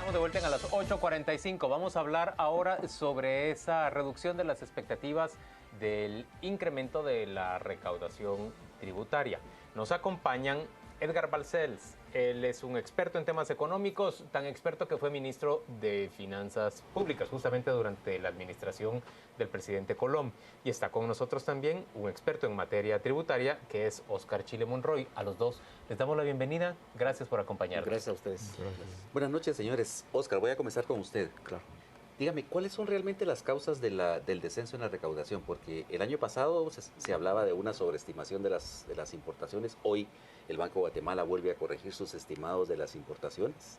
Estamos de vuelta a las 8:45. Vamos a hablar ahora sobre esa reducción de las expectativas del incremento de la recaudación tributaria. Nos acompañan Edgar Balcells. Él es un experto en temas económicos, tan experto que fue ministro de Finanzas Públicas, justamente durante la administración del presidente Colom. Y está con nosotros también un experto en materia tributaria, que es Óscar Chile Monroy. A los dos les damos la bienvenida. Gracias por acompañarnos. Gracias a ustedes. Gracias. Buenas noches, señores. Óscar, voy a comenzar con usted. Claro. Dígame, ¿cuáles son realmente las causas del descenso en la recaudación? Porque el año pasado se hablaba de una sobreestimación de las importaciones. Hoy el Banco de Guatemala vuelve a corregir sus estimados de las importaciones.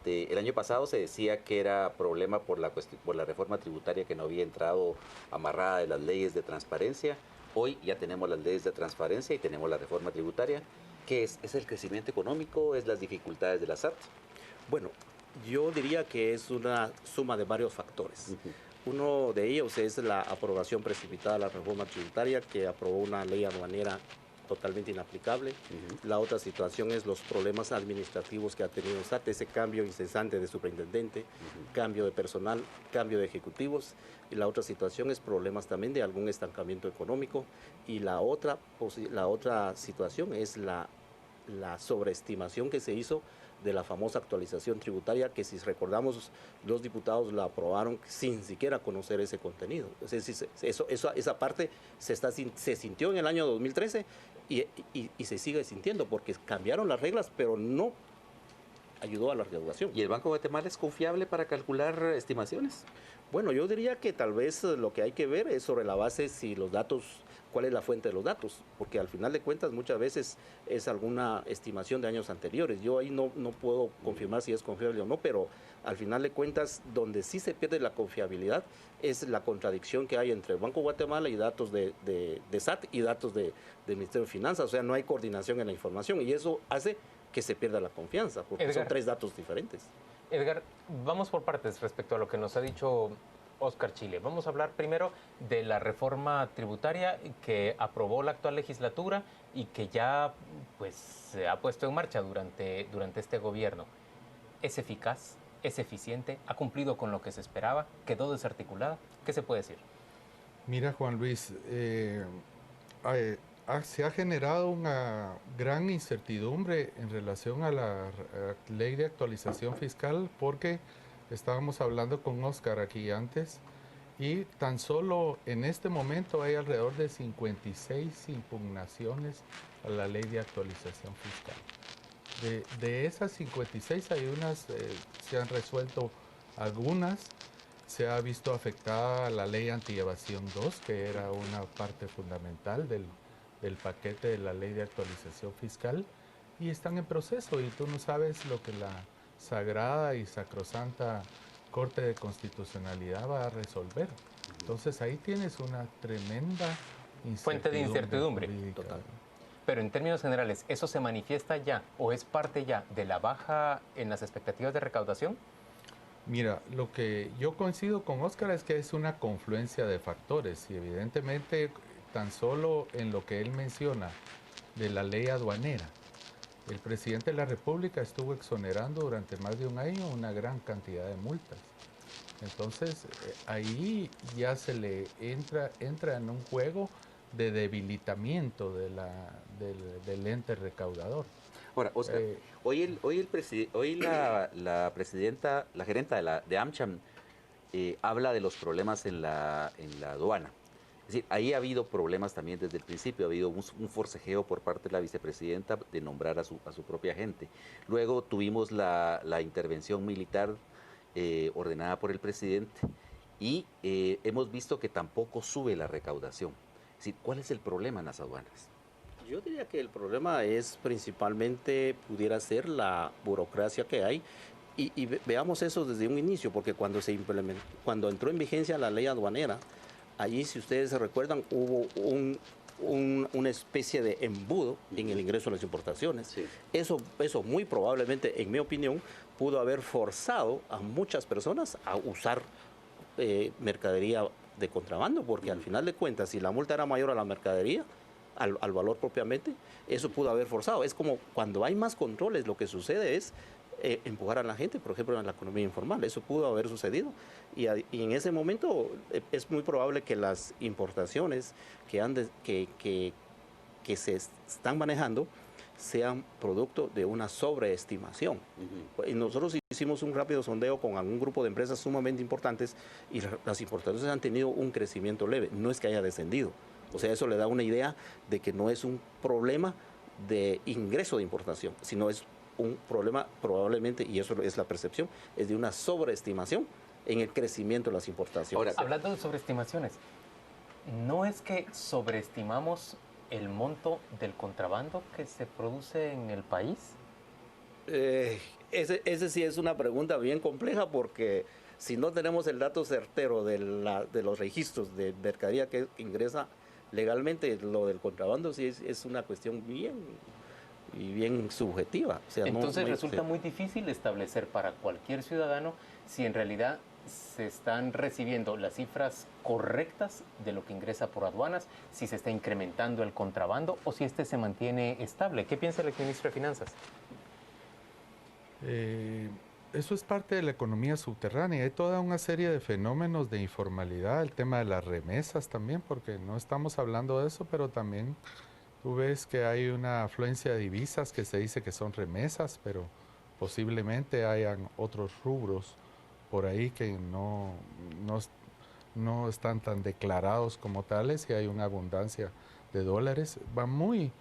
El año pasado se decía que era problema por la reforma tributaria que no había entrado amarrada de las leyes de transparencia. Hoy ya tenemos las leyes de transparencia y tenemos la reforma tributaria. ¿Qué es? ¿Es el crecimiento económico? ¿Es las dificultades de la SAT? Bueno, yo diría que es una suma de varios factores. Uno de ellos es la aprobación precipitada de la reforma tributaria, que aprobó una ley aduanera totalmente inaplicable. La otra situación es los problemas administrativos que ha tenido SAT, ese cambio incesante de superintendente, cambio de personal, cambio de ejecutivos. Y la otra situación es problemas también de algún estancamiento económico. Y la otra situación es la sobreestimación que se hizo de la famosa actualización tributaria, que si recordamos, los diputados la aprobaron sin siquiera conocer ese contenido. Es decir, esa parte se sintió en el año 2013 y se sigue sintiendo, porque cambiaron las reglas, pero no ayudó a la recaudación. ¿Y el Banco de Guatemala es confiable para calcular estimaciones? Bueno, yo diría que tal vez lo que hay que ver es sobre la base si los datos, cuál es la fuente de los datos, porque al final de cuentas muchas veces es alguna estimación de años anteriores. Yo ahí no puedo confirmar si es confiable o no, pero al final de cuentas donde sí se pierde la confiabilidad es la contradicción que hay entre el Banco de Guatemala y datos de SAT y datos del Ministerio de Finanzas. O sea, no hay coordinación en la información y eso hace que se pierda la confianza, porque Edgar, son tres datos diferentes. Edgar, vamos por partes respecto a lo que nos ha dicho Óscar Chile. Vamos a hablar primero de la reforma tributaria que aprobó la actual legislatura y que ya pues, se ha puesto en marcha durante este gobierno. ¿Es eficaz? ¿Es eficiente? ¿Ha cumplido con lo que se esperaba? ¿Quedó desarticulada? ¿Qué se puede decir? Mira, Juan Luis, se ha generado una gran incertidumbre en relación a la ley de actualización fiscal, porque estábamos hablando con Óscar aquí antes y tan solo en este momento hay alrededor de 56 impugnaciones a la ley de actualización fiscal. De esas 56 hay unas, se han resuelto algunas. Se ha visto afectada la ley antievasión 2, que era una parte fundamental del paquete de la ley de actualización fiscal, y están en proceso, y tú no sabes lo que la sagrada y sacrosanta Corte de Constitucionalidad va a resolver. Entonces ahí tienes una tremenda fuente de incertidumbre. Total. Pero en términos generales, ¿eso se manifiesta ya o es parte ya de la baja en las expectativas de recaudación? Mira, lo que yo coincido con Óscar es que es una confluencia de factores, y evidentemente tan solo en lo que él menciona de la ley aduanera, el presidente de la República estuvo exonerando durante más de un año una gran cantidad de multas. Entonces ahí ya se le entra en un juego de debilitamiento del ente recaudador. Ahora, Óscar, hoy la presidenta, la gerenta de AmCham habla de los problemas en la aduana. Es decir, ahí ha habido problemas también desde el principio, ha habido un forcejeo por parte de la vicepresidenta de nombrar a su propia gente. Luego tuvimos la intervención militar ordenada por el presidente y hemos visto que tampoco sube la recaudación. Es decir, ¿cuál es el problema en las aduanas? Yo diría que el problema es principalmente, pudiera ser la burocracia que hay, y veamos eso desde un inicio, porque cuando entró en vigencia la ley aduanera, allí, si ustedes se recuerdan, hubo una especie de embudo en el ingreso de las importaciones. Sí. Eso muy probablemente, en mi opinión, pudo haber forzado a muchas personas a usar mercadería de contrabando, porque al final de cuentas, si la multa era mayor a la mercadería, al valor propiamente, eso pudo haber forzado. Es como cuando hay más controles, lo que sucede es empujar a la gente, por ejemplo, en la economía informal. Eso pudo haber sucedido. Y en ese momento es muy probable que las importaciones que se están manejando sean producto de una sobreestimación. Y nosotros hicimos un rápido sondeo con algún grupo de empresas sumamente importantes y las importaciones han tenido un crecimiento leve, no es que haya descendido. O sea, eso le da una idea de que no es un problema de ingreso de importación, sino es un problema probablemente, y eso es la percepción, es de una sobreestimación en el crecimiento de las importaciones. Ahora, hablando de sobreestimaciones, ¿no es que sobreestimamos el monto del contrabando que se produce en el país? Ese sí es una pregunta bien compleja porque si no tenemos el dato certero de los registros de mercadería que ingresa legalmente, lo del contrabando sí es una cuestión bien subjetiva. O sea, entonces resulta muy difícil establecer para cualquier ciudadano si en realidad se están recibiendo las cifras correctas de lo que ingresa por aduanas, si se está incrementando el contrabando o si este se mantiene estable. ¿Qué piensa el exministro de Finanzas? Eso es parte de la economía subterránea. Hay toda una serie de fenómenos de informalidad, el tema de las remesas también, porque no estamos hablando de eso, pero también tú ves que hay una afluencia de divisas que se dice que son remesas, pero posiblemente hayan otros rubros por ahí que no están tan declarados como tales y hay una abundancia de dólares. Va muy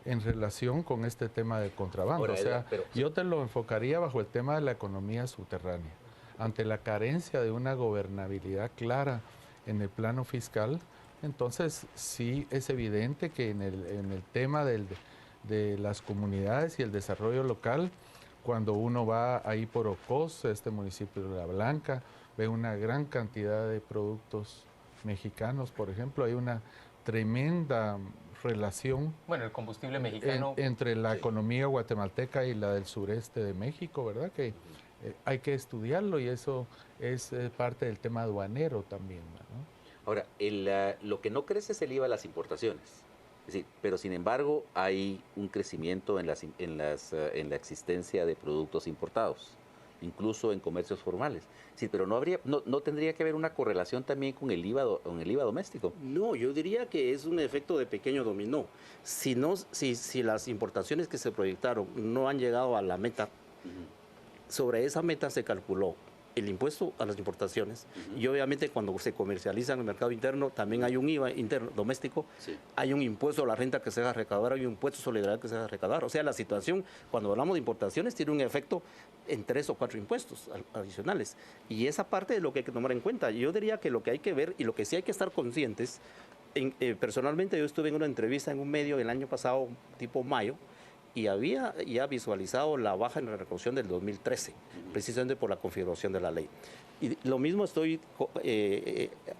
en relación con este tema del contrabando. Ahora, o sea, yo te lo enfocaría bajo el tema de la economía subterránea. Ante la carencia de una gobernabilidad clara en el plano fiscal, entonces sí es evidente que en el tema de las comunidades y el desarrollo local, cuando uno va ahí por Ocos, este municipio de La Blanca, ve una gran cantidad de productos mexicanos, por ejemplo, hay una tremenda relación. Bueno, el combustible mexicano entre la economía guatemalteca y la del sureste de México, ¿verdad? Que hay que estudiarlo y eso es parte del tema aduanero también, ¿no? Ahora, lo que no crece es el IVA a las importaciones. Es decir, pero sin embargo hay un crecimiento en la existencia de productos importados, incluso en comercios formales. Sí, pero no tendría que haber una correlación también con el IVA doméstico. No, yo diría que es un efecto de pequeño dominó. Si las importaciones que se proyectaron no han llegado a la meta, sobre esa meta se calculó el impuesto a las importaciones y obviamente cuando se comercializa en el mercado interno también hay un IVA interno doméstico, hay un impuesto a la renta que se va a recaudar, hay un impuesto de solidaridad que se va a recaudar. O sea, la situación cuando hablamos de importaciones tiene un efecto en 3 o 4 impuestos adicionales y esa parte es lo que hay que tomar en cuenta. Yo diría que lo que hay que ver y lo que sí hay que estar conscientes, personalmente yo estuve en una entrevista en un medio el año pasado, tipo mayo, y había ya visualizado la baja en la recaudación del 2013, precisamente por la configuración de la ley. Y lo mismo estoy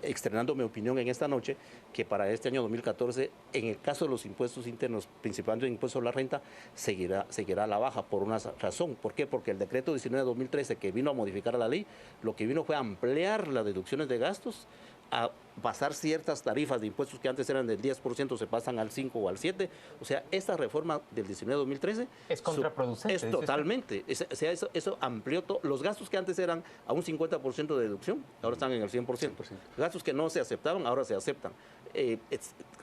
externando mi opinión en esta noche, que para este año 2014, en el caso de los impuestos internos, principalmente el impuesto a la renta, seguirá a la baja por una razón. ¿Por qué? Porque el decreto 19 de 2013, que vino a modificar la ley, lo que vino fue a ampliar las deducciones de gastos, a pasar ciertas tarifas de impuestos que antes eran del 10%, se pasan al 5 o al 7. O sea, esta reforma del 19 de 2013 es contraproducente. Es totalmente. O sea, eso amplió los gastos que antes eran a un 50% de deducción, ahora están en el 100%. Gastos que no se aceptaban, ahora se aceptan.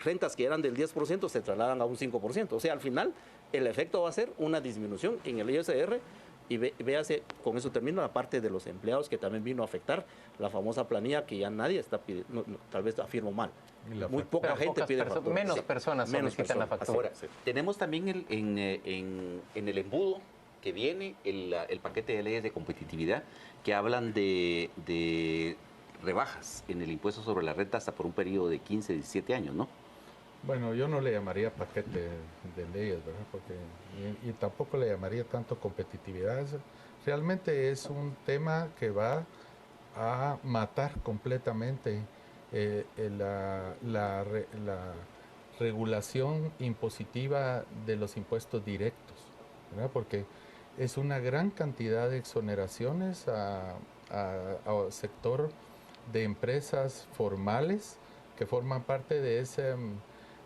Rentas que eran del 10% se trasladan a un 5%. O sea, al final, el efecto va a ser una disminución en el ISR. Y véase, con eso termino, la parte de los empleados que también vino a afectar la famosa planilla que ya nadie está pidiendo, tal vez afirmo mal. Muy poca gente pide factura. Menos personas solicitan la factura. Ahora, tenemos también en el embudo que viene el paquete de leyes de competitividad que hablan de rebajas en el impuesto sobre la renta hasta por un periodo de 15, 17 años, ¿no? Bueno, yo no le llamaría paquete de leyes, ¿verdad? Porque, y tampoco le llamaría tanto competitividad. Realmente es un tema que va a matar completamente la regulación impositiva de los impuestos directos, ¿verdad? Porque es una gran cantidad de exoneraciones al sector de empresas formales que forman parte de ese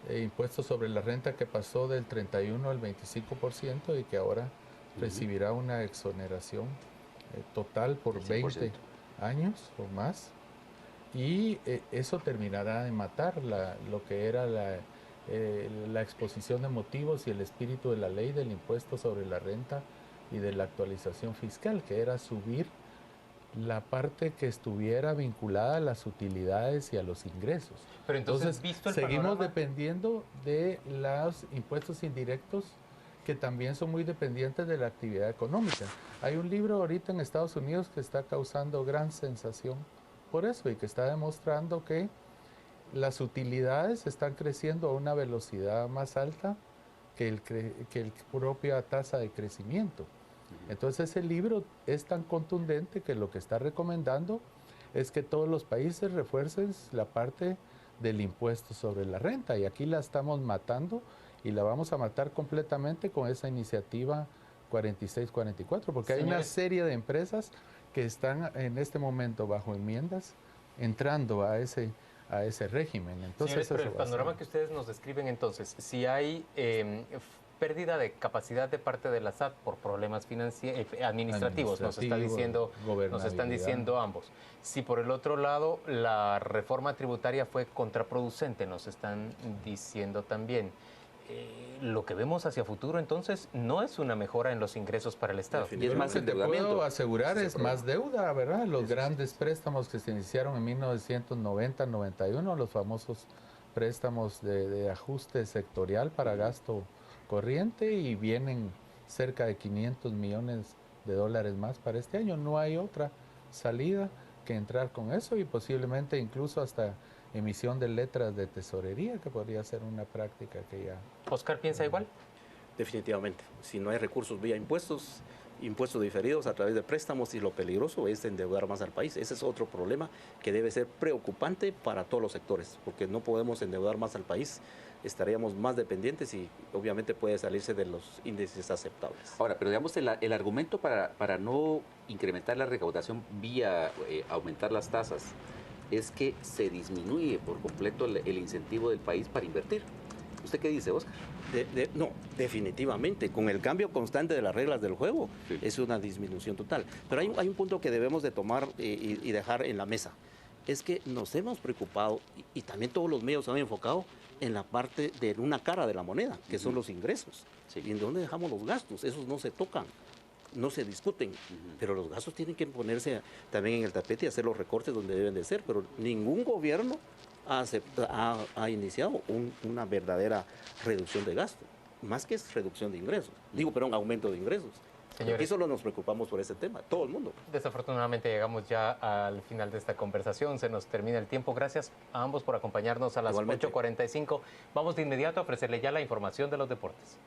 impuesto sobre la renta que pasó del 31 al 25% y que ahora recibirá una exoneración total por 20 años o más, y eso terminará de matar lo que era la exposición de motivos y el espíritu de la ley del impuesto sobre la renta y de la actualización fiscal, que era subir la parte que estuviera vinculada a las utilidades y a los ingresos. Pero entonces, visto el seguimos panorama, dependiendo de los impuestos indirectos, que también son muy dependientes de la actividad económica. Hay un libro ahorita en Estados Unidos que está causando gran sensación por eso, y que está demostrando que las utilidades están creciendo a una velocidad más alta que el propia tasa de crecimiento. Entonces ese libro es tan contundente que lo que está recomendando es que todos los países refuercen la parte del impuesto sobre la renta, y aquí la estamos matando, y la vamos a matar completamente con esa iniciativa 4644, porque hay una serie de empresas que están en este momento bajo enmiendas entrando a ese régimen. Entonces, señores, pero el panorama que ustedes nos describen, entonces, si hay pérdida de capacidad de parte de la SAT por problemas administrativos, nos están diciendo ambos. Si por el otro lado la reforma tributaria fue contraproducente, nos están diciendo también. Lo que vemos hacia futuro, entonces, no es una mejora en los ingresos para el Estado. Y es más endeudamiento. Lo que puedo asegurar es más deuda, ¿verdad? Los grandes préstamos que se iniciaron en 1990-91, los famosos préstamos de ajuste sectorial para gasto corriente, y vienen cerca de 500 millones de dólares más para este año. No hay otra salida que entrar con eso, y posiblemente incluso hasta emisión de letras de tesorería, que podría ser una práctica que ya... ¿Oscar piensa igual? Definitivamente. Si no hay recursos vía impuestos diferidos a través de préstamos, y lo peligroso es endeudar más al país. Ese es otro problema que debe ser preocupante para todos los sectores, porque no podemos endeudar más al país. Estaríamos más dependientes y obviamente puede salirse de los índices aceptables. Ahora, pero digamos, el argumento para no incrementar la recaudación vía aumentar las tasas es que se disminuye por completo el incentivo del país para invertir. ¿Usted qué dice, Oscar? No, definitivamente. Con el cambio constante de las reglas del juego, sí, es una disminución total. Pero hay un punto que debemos de tomar y dejar en la mesa. Es que nos hemos preocupado, y también todos los medios se han enfocado en la parte de una cara de la moneda, que son los ingresos. Sí. ¿Y en dónde dejamos los gastos? Esos no se tocan, no se discuten, pero los gastos tienen que ponerse también en el tapete y hacer los recortes donde deben de ser. Pero ningún gobierno ha iniciado una verdadera reducción de gasto, más que es reducción de ingresos. Aumento de ingresos. Señores, aquí solo nos preocupamos por ese tema, todo el mundo. Desafortunadamente llegamos ya al final de esta conversación, se nos termina el tiempo. Gracias a ambos por acompañarnos a las 8:45. Vamos de inmediato a ofrecerle ya la información de los deportes.